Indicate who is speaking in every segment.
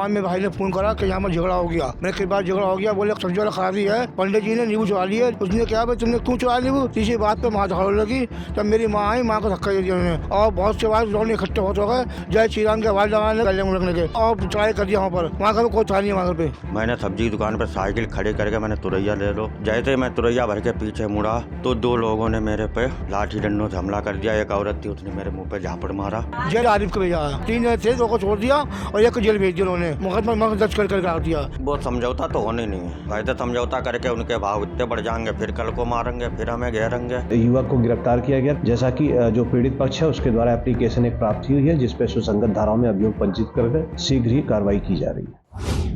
Speaker 1: जवान में भाई ने फोन करा कि यहाँ पर झगड़ा हो गया। मैंने कई बार झगड़ा हो गया, बोले सब्जी वाला खराबी है, पंडित जी ने नींबू चुरा लिए। उसने क्या भाई तुमने क्यों चुरा नींबू? तीसरी बात पे माँ झगड़ लगी। तब मेरी माँ आई, माँ को धक्का दे दिया उन्होंने और बहुत से बार लोग इकट्ठे हो गए। जय श्री राम के आवाज लगाने गले में लगने के और चढ़ाई कर दिया वहाँ पर। वहाँ का कोई था नहीं वहाँ पे।
Speaker 2: मैंने सब्जी की दुकान पर साइकिल खड़ी करके मैंने तुरैया ले लो। जैसे मैं तुरैया भर के पीछे मुड़ा तो दो लोगों ने मेरे पे लाठी डंडों से हमला कर दिया। एक औरत थी, उसने मेरे मुंह पे झापड़ मारा।
Speaker 1: जेल आरिफ को भेजा, 3 थे, 2 को छोड़ दिया और 1 को जेल भेज दिया उन्होंने। मुकदमा दर्ज कर रख दिया।
Speaker 2: वो समझौता तो होने नहीं है। वैसे समझौता करके उनके भाव इतने बढ़ जाएंगे, फिर कल को मारेंगे, फिर हमें घेरेंगे।
Speaker 3: युवक को गिरफ्तार किया गया, जैसा कि जो पीड़ित पक्ष है उसके द्वारा एप्लीकेशन एक प्राप्त हुई है, जिसपे सुसंगत धाराओं में अभियोग पंजीकृत कर शीघ्र ही कार्रवाई की जा रही है।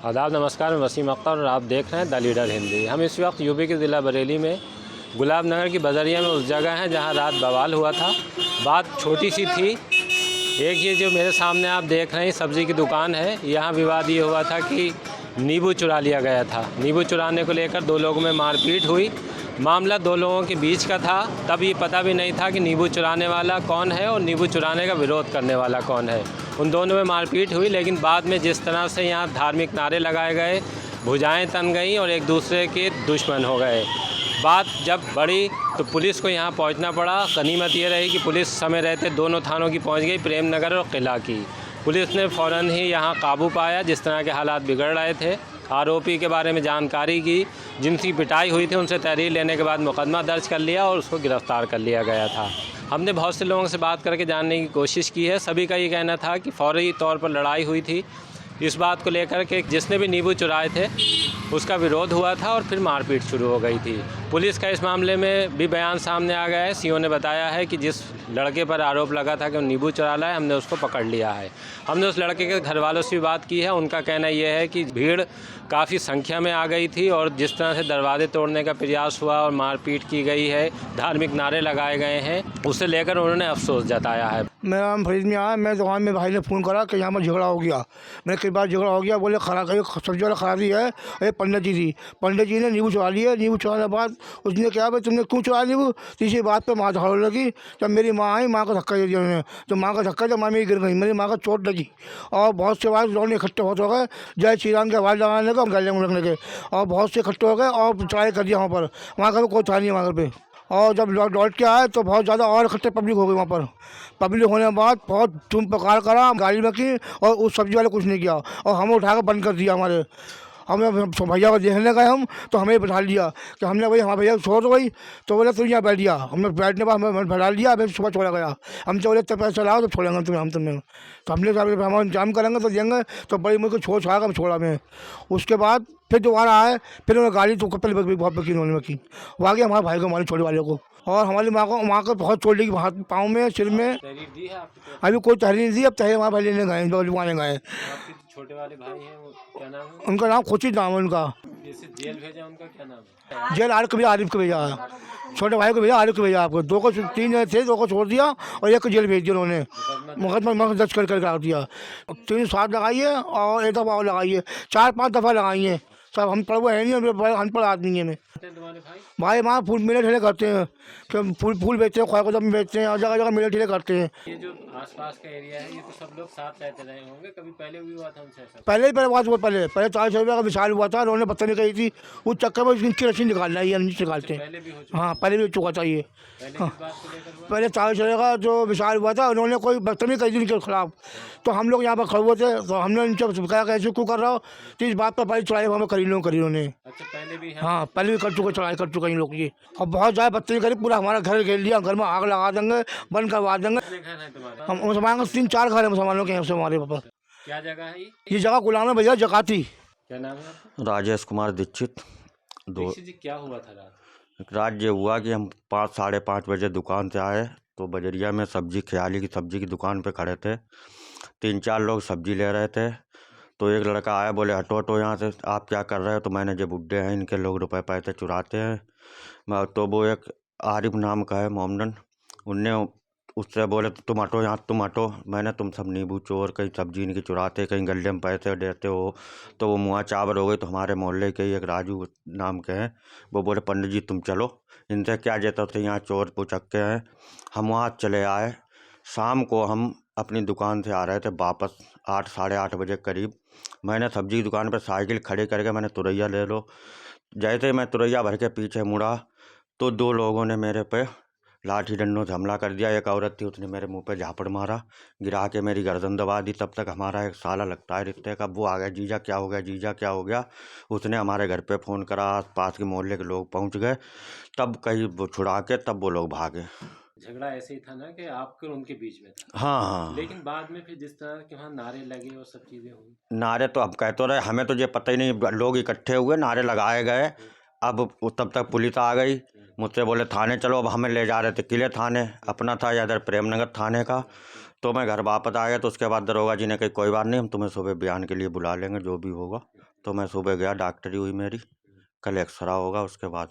Speaker 4: आदाब, नमस्कार, मैं वसीम अख्तर और आप देख रहे हैं द लीडर हिंदी। हम इस वक्त यूपी के ज़िला बरेली में गुलाब नगर की बजरिया में उस जगह है जहां रात बवाल हुआ था। बात छोटी सी थी। एक ये जो मेरे सामने आप देख रहे हैं सब्ज़ी की दुकान है, यहाँ विवाद ये हुआ था कि नींबू चुरा लिया गया था। नींबू चुराने को लेकर 2 लोगों में मारपीट हुई। मामला 2 लोगों के बीच का था। तब ये पता भी नहीं था कि नींबू चुराने वाला कौन है और नींबू चुराने का विरोध करने वाला कौन है। उन दोनों में मारपीट हुई, लेकिन बाद में जिस तरह से यहाँ धार्मिक नारे लगाए गए, भुजाएं तन गईं और एक दूसरे के दुश्मन हो गए। बात जब बढ़ी तो पुलिस को यहाँ पहुँचना पड़ा। गनीमत ये रही कि पुलिस समय रहते दोनों थानों की पहुँच गई, प्रेम नगर और किला की। पुलिस ने फ़ौरन ही यहाँ काबू पाया। जिस तरह के हालात बिगड़ रहे थे, आरोपी के बारे में जानकारी की, जिनकी पिटाई हुई थी उनसे तहरीर लेने के बाद मुकदमा दर्ज कर लिया और उसको गिरफ़्तार कर लिया गया था। हमने बहुत से लोगों से बात करके जानने की कोशिश की है। सभी का ये कहना था कि फौरी तौर पर लड़ाई हुई थी इस बात को लेकर के जिसने भी नींबू चुराए थे उसका विरोध हुआ था और फिर मारपीट शुरू हो गई थी। पुलिस का इस मामले में भी बयान सामने आ गया है। सीओ ने बताया है कि जिस लड़के पर आरोप लगा था कि वो नींबू चुरा लाया, हमने उसको पकड़ लिया है। हमने उस लड़के के घर वालों से भी बात की है। उनका कहना यह है कि भीड़ काफ़ी संख्या में आ गई थी और जिस तरह से दरवाजे तोड़ने का प्रयास हुआ और मारपीट की गई है, धार्मिक नारे लगाए गए हैं, उसे लेकर उन्होंने अफसोस जताया है।
Speaker 1: मेरा नाम फरीद में आया। मैं जवान में भाई ने फ़ोन करा कि यहाँ पर झगड़ा हो गया। मैंने कई बार झगड़ा हो गया, बोले सब्जी वाला खराबी है। ये पंडित जी थी, पंडित जी ने नींबू चुरा लिए। नींबू चुराने के बाद उसने क्या भाई तुमने क्यों चुरा नींबू? तीसरी बात पे माँ झगड़ लगी। तब मेरी माँ आई, माँ को धक्का दे दिया उन्होंने। तो माँ का धक्का, जब माँ मेरी गिर गई, मेरी माँ को चोट लगी और बहुत से बार लोग इकट्ठे हो गए। जय श्री राम के आवाज़ लगाने का गले में लगने के और बहुत से इकट्ठे हो गए और चढ़ाई कर दिया वहाँ पर। वहाँ का कोई था नहीं वहाँ पे। और जब लौट के आए तो बहुत ज़्यादा और इकट्ठे पब्लिक हो गई वहाँ पर। पब्लिक होने के बाद बहुत धूम पकार करा गाड़ी में की और उस सब्जी वाले कुछ नहीं किया और हमें उठा कर बंद कर दिया। हमें भैया को देखने गए हम तो हमें बैठा लिया कि हमने भाई हमारे भैया छोड़ दो भाई। तो बोले तुम यहाँ बैठ गया। हमने बैठने पर हमें बैठा लिया। हमें सुबह छोड़ा गया। हम तो बोले तब पैसा लाओ तो छोड़ेंगे तुम्हें। तो हमने हम इंतजाम करेंगे तो देंगे। तो बड़ी मुझे छोड़ छाड़ा कर छोड़ा मैं। उसके बाद फिर दोबारा आए, फिर उन्होंने गाड़ी तो कपल बहुत बकी उन्होंने की। वो आगे हमारे भाई को, हमारे छोटे वाले को और हमारी माँ को बहुत चोट लगी हाथ पाँव में, सिर में। अभी कोई तहरीर नहीं दी। अब तहरीर हमारे भाई लेने गए।
Speaker 4: छोटे वाले भाई हैं, वो क्या नाम है?
Speaker 1: उनका नाम खुशी नाम है उनका।
Speaker 4: जैसे जेल भेजा, उनका क्या नाम है?
Speaker 1: जेल आरिफ को भेजा। छोटे भाई को भेजा, आरिफ को भेजा। आपको 3 थे, 2 को छोड़ दिया और 1 को जेल भेज दिया उन्होंने। मुकदमा दर्ज कर रख दिया। 3 साथ लगाइए और 1 दफ़ा और लगाइए, 4-5 दफ़ा लगाइए। सब हम पढ़ है नहीं, अनपढ़ आदमी है। मैं भाई वहाँ फूल मेले ठेले करते हैं, फूल बेचते हैं, ख्वाह में बेचते हैं और जगह जगह मेले ठेले करते हैं।
Speaker 4: ये जो आसपास का एरिया है, ये तो सब लोग साथ रहते रहे होंगे। कभी पहले भी हुआ था उनसे ऐसा?
Speaker 1: पहले बात हुआ। पहले 40 रुपये का विशाल हुआ था। उन्होंने बत्तनी कही थी, उस चक्कर में उसकी रस्सी निकालना है, नीचे निकालते हैं। हाँ, पहले भी हो चुका था ये। हाँ, पहले 40 रुपये का जो विशाल हुआ था, उन्होंने कोई बदतमीजी कही थी उनके खिलाफ। तो हम लोग यहाँ पर खड़े हुए थे तो हमने उनसे कहा कैसे क्यों कर रहा हो? तो इस बात पर पहले चढ़ाई हमें करी उन्होंने।
Speaker 4: अच्छा, पहले भी?
Speaker 1: हाँ, पहले भी कर चुके, चढ़ाई कर चुके इन लोग ये। और बहुत ज़्यादा बदतमीजी करी, पूरा हमारा घर घेर लिया, घर में आग लगा देंगे, बंद करवा देंगे। हम मुसलमान 3-4 घर है मुसलमानों के यहाँ से हमारे पापा।
Speaker 4: क्या जगह है
Speaker 1: ये जगह गुलाम भैया जकाती।
Speaker 4: क्या नाम है?
Speaker 2: राजेश कुमार दीक्षित।
Speaker 4: जी, क्या हुआ था रात?
Speaker 2: रात ये हुआ कि हम 5-5:30 बजे दुकान से आए तो बजरिया में ख्याली की सब्जी की दुकान पे खड़े थे। 3-4 लोग सब्जी ले रहे थे। तो एक लड़का आया, बोले हटो यहाँ से, आप क्या कर रहे हो? तो मैंने, जो बुड्ढे हैं इनके लोग रुपए पैसे चुराते हैं। तो वो एक आरिफ नाम का है, मोहम्मदन, उनने उससे बोले तुम हटो यहाँ, तुम हटो। मैंने, तुम सब नींबू चोर, कहीं सब्जी इनकी चुराते, कहीं गले में पैसे देते हो। तो वो मुँह चावर हो गई। तो हमारे मोहल्ले के एक राजू नाम के हैं, वो बोले पंडित जी तुम चलो, इनसे क्या जेता थे, यहाँ चोर पुचक्के हैं। हम वहाँ चले आए। शाम को हम अपनी दुकान से आ रहे थे वापस 8 साढ़े 8 बजे करीब। मैंने सब्जी की दुकान पर साइकिल खड़ी करके मैंने तुरैया ले लो। जैसे मैं तुरैया भर के पीछे मुड़ा तो 2 लोगों ने मेरे पे लाठी डंडों से हमला कर दिया। एक औरत थी, उसने मेरे मुंह पे झापड़ मारा, गिरा के मेरी गर्दन दबा दी। तब तक हमारा एक साला लगता है रिश्ते का, वो आ गया, जीजा क्या हो गया, जीजा क्या हो गया। उसने हमारे घर पे फ़ोन करा, आस पास के मोहल्ले के लोग पहुंच गए, तब कहीं वो छुड़ा के तब वो लोग भागे।
Speaker 4: झगड़ा ऐसे ही था ना कि आपके और उनके बीच में था।
Speaker 2: हाँ हाँ,
Speaker 4: लेकिन बाद में फिर जिस तरह के वहाँ नारे लगे और सब चीजें हुई।
Speaker 2: नारे तो अब कहते रहे, हमें तो ये पता ही नहीं, लोग इकट्ठे हुए, नारे लगाए गए। अब तब तक पुलिस आ गई, मुझसे बोले थाने चलो। अब हमें ले जा रहे थे किले थाने, अपना था या इधर प्रेमनगर थाने का। तो मैं घर वापस आ गया। तो उसके बाद दरोगा जी ने कही कोई बात नहीं, हम तुम्हें सुबह बयान के लिए बुला लेंगे, जो भी होगा। तो मैं सुबह गया, डॉक्टरी हुई मेरी, कल एक्सरा होगा उसके बाद।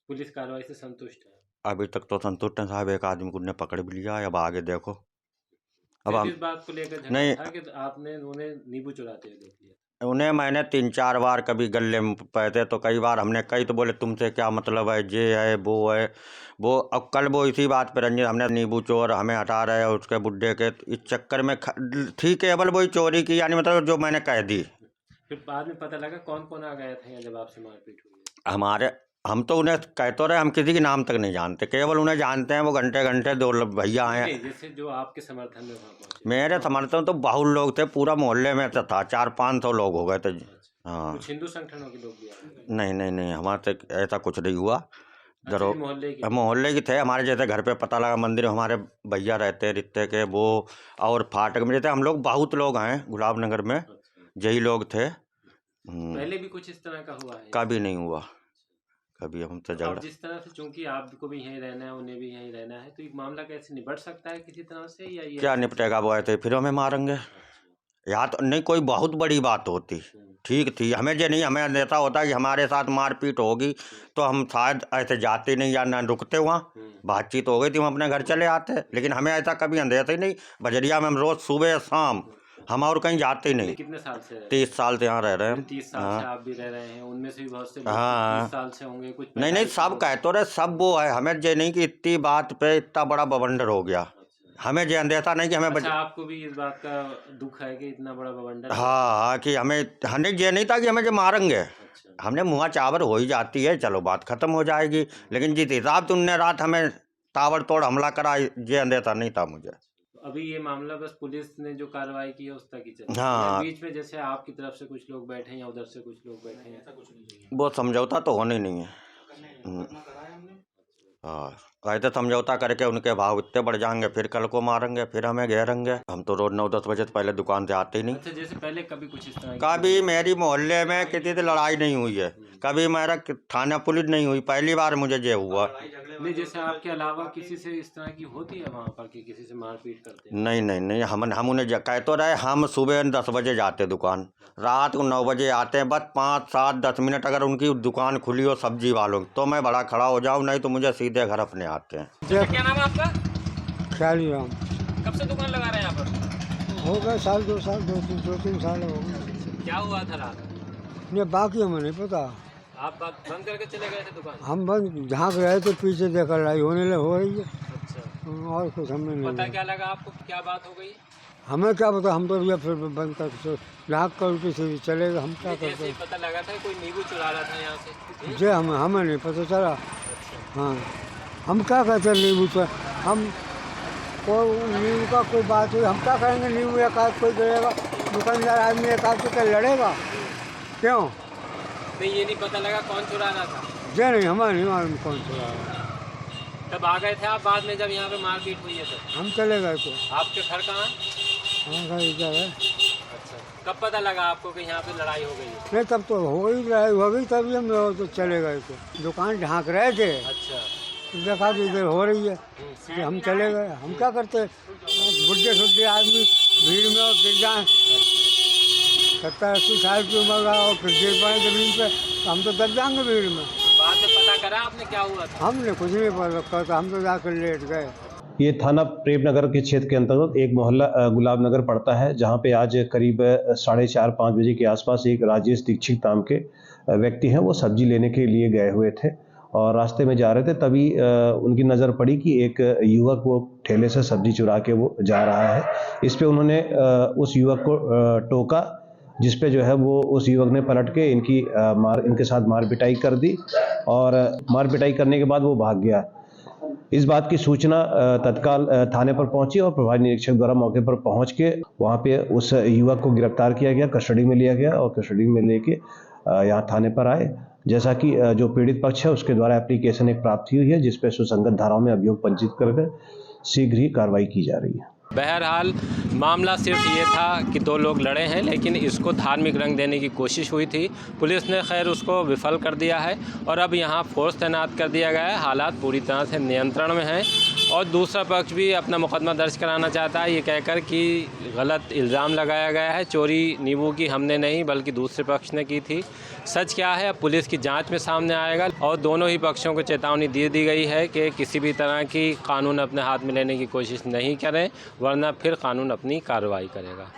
Speaker 4: पुलिस कार्रवाई से संतुष्ट है?
Speaker 2: अभी तक तो संतुष्ट हैं साहब, एक आदमी को ने पकड़ भी लिया है, अब आगे देखो। अब
Speaker 4: फिर
Speaker 2: हम
Speaker 4: किस बात को लेकर झगड़ा
Speaker 2: नहीं,
Speaker 4: था कि आपने उन्हें नींबू चुराते हुए देख लिया?
Speaker 2: उन्हें मैंने 3-4 बार, कभी गले में पैसे तो कई बार हमने कही, तो बोले तुमसे क्या मतलब है, ये है वो है वो। अब कल वो इसी बात पे रंजित, हमने नींबू चोर हमें हटा रहे हैं उसके बुड्ढे के, इस चक्कर में थी केवल वही चोरी की, यानी मतलब जो मैंने कह दी।
Speaker 4: फिर बाद में पता लगा कौन कौन आ गया था जब आपसे मारपीट हुई?
Speaker 2: हमारे, हम तो उन्हें कहते रहे, हम किसी के नाम तक नहीं जानते, केवल उन्हें जानते हैं, वो घंटे घंटे 2 भैया आए हैं।
Speaker 4: जैसे जो आपके समर्थन में वहाँ पहुँचे?
Speaker 2: मेरे समर्थन तो बहुत लोग थे, पूरा मोहल्ले में तो था, 400-500 लोग हो गए थे। हाँ,
Speaker 4: कुछ हिंदू संगठनों के लोग भी आए?
Speaker 2: नहीं नहीं नहीं, हमारे से ऐसा कुछ नहीं हुआ।
Speaker 4: अच्छा, ये
Speaker 2: मोहल्ले की थे हमारे। जैसे घर पे पता लगा मंदिर में हमारे भैया रहते रिश्ते के वो, और फाटक में जैसे हम लोग बहुत लोग हैं गुलाब नगर में, यही लोग थे।
Speaker 4: पहले भी कुछ इस तरह का हुआ है?
Speaker 2: कभी नहीं हुआ, कभी हमसे
Speaker 4: अब
Speaker 2: झगड़ा।
Speaker 4: जिस तरह से, चूंकि आपको भी यहीं रहना है, उन्हें भी यहीं रहना है, तो एक मामला कैसे निपट सकता है किसी तरह से, या ये
Speaker 2: क्या निपटेगा, वो ऐसे फिर हमें मारेंगे। या तो नहीं, कोई बहुत बड़ी बात होती ठीक थी, हमें ये नहीं, हमें ऐसा होता कि हमारे साथ मारपीट होगी तो हम शायद ऐसे जाते नहीं या ना रुकते, वहाँ बातचीत हो गई थी, हम अपने घर चले आते। लेकिन हमें ऐसा कभी अंदेशा ही नहीं। बजरिया में हम रोज सुबह शाम, हम और कहीं जाते ही नहीं।
Speaker 4: कितने साल से
Speaker 2: 30 साल से यहाँ रह रहे हैं।
Speaker 4: 30 साल से आप भी रह रहे हैं, उनमें से भी बहुत से लोग
Speaker 2: हाँ।
Speaker 4: 30 साल से होंगे कुछ।
Speaker 2: नहीं नहीं, सब कहते रहे, सब वो है, हमें ये नहीं कि इतनी बात पे इतना बड़ा बवंडर हो गया। हमें ये अंदेशा नहीं कि हमें
Speaker 4: अच्छा, आपको भी इस बात का दुख है कि इतना बड़ा बवंडर?
Speaker 2: हाँ, कि हमें ये नहीं था कि हमें ये मारेंगे। हमने मुँह चावर हो ही जाती है, चलो बात खत्म हो जाएगी। लेकिन जिस हिसाब से उनने रात हमें ताबड़तोड़ हमला करा, ये अंदेशा नहीं था मुझे।
Speaker 4: अभी ये मामला बस पुलिस ने जो कार्रवाई की है उस तक ही चल
Speaker 2: हाँ,
Speaker 4: बीच में जैसे आपकी तरफ से कुछ लोग बैठे हैं या उधर से कुछ लोग बैठे हैं, ऐसा कुछ नहीं है?
Speaker 2: वो समझौता तो होने नहीं है। हाँ, ऐसे समझौता करके उनके भाव इतने बढ़ जाएंगे, फिर कल को मारेंगे, फिर हमें घेरेंगे। हम तो रोज 9-10 बजे से पहले दुकान से आते ही नहीं।
Speaker 4: अच्छा, जैसे पहले कभी कुछ इस तरह
Speaker 2: कभी मेरी मोहल्ले में किसी से लड़ाई नहीं हुई है, कभी मेरा थाना पुलिस नहीं हुई, पहली बार मुझे ये हुआ।
Speaker 4: नहीं, जैसे आपके अलावा किसी से इस तरह की होती है वहाँ पर कि किसी से मारपीट करते हैं?
Speaker 2: नहीं नहीं नहीं, हम उन्हें कह तो रहे, हम सुबह 10 बजे जाते दुकान, रात को 9 बजे आते हैं। बस 5-7-10 मिनट अगर उनकी दुकान खुली हो सब्जी वालों की, तो मैं बड़ा खड़ा हो जाऊँ, नहीं तो मुझे सीधे घर अपने आते हैं।
Speaker 4: क्या नाम है आपका?
Speaker 1: ख्याली राम।
Speaker 4: कब से दुकान लगा रहे हैं यहाँ पर?
Speaker 1: हो गए साल 2 साल, 2-3 साल हो गए।
Speaker 4: क्या हुआ था रात?
Speaker 1: नहीं, बाकी हमें नहीं पता।
Speaker 4: आप बात बंद करके चले गए थे दुकान?
Speaker 1: हम बंद झाँक रहे थे, पीछे देखा लड़ाई होने हो रही है।
Speaker 4: अच्छा,
Speaker 1: और कुछ हमें नहीं
Speaker 4: पता
Speaker 1: लगा।
Speaker 4: क्या लगा आपको, क्या बात हो गई?
Speaker 1: हमें क्या पता, हम तो ये फिर बंद करके झाँक कर पीछे चले गए, हम क्या
Speaker 4: जैसे
Speaker 1: करते।
Speaker 4: ही पता लगा था कोई नींबू चुरा रहा था यहाँ से?
Speaker 1: जे हमें नहीं पता चला। हाँ, हम क्या कहते हैं नींबू से, हम कोई नींबू का कोई बात हुई, हम क्या करेंगे, नींबू एक आध कोई गिरेगा, दुकानदार आदमी एक आध से लड़ेगा क्यों?
Speaker 4: नहीं, ये नहीं पता लगा कौन चुरा रहा था?
Speaker 1: जे नहीं, हमें नहीं मालूम कौन चुरा रहा।
Speaker 4: तब आ गए थे आप बाद में जब यहाँ पे मारपीट हुई है तो?
Speaker 1: हम चले गए तो।
Speaker 4: आपके घर कहाँ?
Speaker 1: हाँ, घर इधर है।
Speaker 4: अच्छा, कब पता लगा आपको कि यहाँ पे लड़ाई हो गई है?
Speaker 1: नहीं, तब तो हो ही लड़ाई हो गई, तभी हम तो चले गए थे, दुकान ढाँक रहे थे,
Speaker 4: अच्छा,
Speaker 1: देखा कि इधर हो रही है तो हम चले गए। हम क्या करते, बुढ़े सुढ़े आदमी भीड़ में और गिर जाए, 70-80 साल की उम्र का, और फिर गिर पाए जमीन पे, तो हम तो दब जाएंगे भीड़ में।
Speaker 4: बाद में पता करा आपने क्या हुआ था?
Speaker 1: हमने कुछ नहीं पता रखा था, हम तो जाकर लेट गए।
Speaker 3: ये थाना प्रेमनगर के क्षेत्र के अंतर्गत एक मोहल्ला गुलाब नगर पड़ता है, जहां पे आज करीब 4:30-5 बजे के आसपास एक राजेश दीक्षित नाम के व्यक्ति हैं, वो सब्जी लेने के लिए गए हुए थे और रास्ते में जा रहे थे तभी उनकी नज़र पड़ी कि एक युवक वो ठेले से सब्जी चुरा के वो जा रहा है। इस पे उन्होंने उस युवक को टोका, जिस पे जो है वो उस युवक ने पलट के इनके साथ मार पिटाई कर दी और मार पिटाई करने के बाद वो भाग गया। इस बात की सूचना तत्काल थाने पर पहुंची और प्रभारी निरीक्षक द्वारा मौके पर पहुंच के वहां पे उस युवक को गिरफ्तार किया गया, कस्टडी में लिया गया और कस्टडी में लेके यहाँ थाने पर आए। जैसा कि जो पीड़ित पक्ष है उसके द्वारा एप्लीकेशन एक प्राप्त हुई है, जिसपे सुसंगत धाराओं में अभियोग पंजीकृत करके शीघ्र ही कार्रवाई की जा रही है।
Speaker 4: बहरहाल मामला सिर्फ ये था कि दो लोग लड़े हैं, लेकिन इसको धार्मिक रंग देने की कोशिश हुई थी। पुलिस ने खैर उसको विफल कर दिया है और अब यहाँ फोर्स तैनात कर दिया गया है। हालात पूरी तरह से नियंत्रण में हैं और दूसरा पक्ष भी अपना मुकदमा दर्ज कराना चाहता है, ये कहकर कि गलत इल्ज़ाम लगाया गया है। चोरी नींबू की हमने नहीं बल्कि दूसरे पक्ष ने की थी। सच क्या है अब पुलिस की जांच में सामने आएगा और दोनों ही पक्षों को चेतावनी दे दी गई है कि किसी भी तरह की कानून अपने हाथ में लेने की कोशिश नहीं करें, वरना फिर कानून अपनी कार्रवाई करेगा।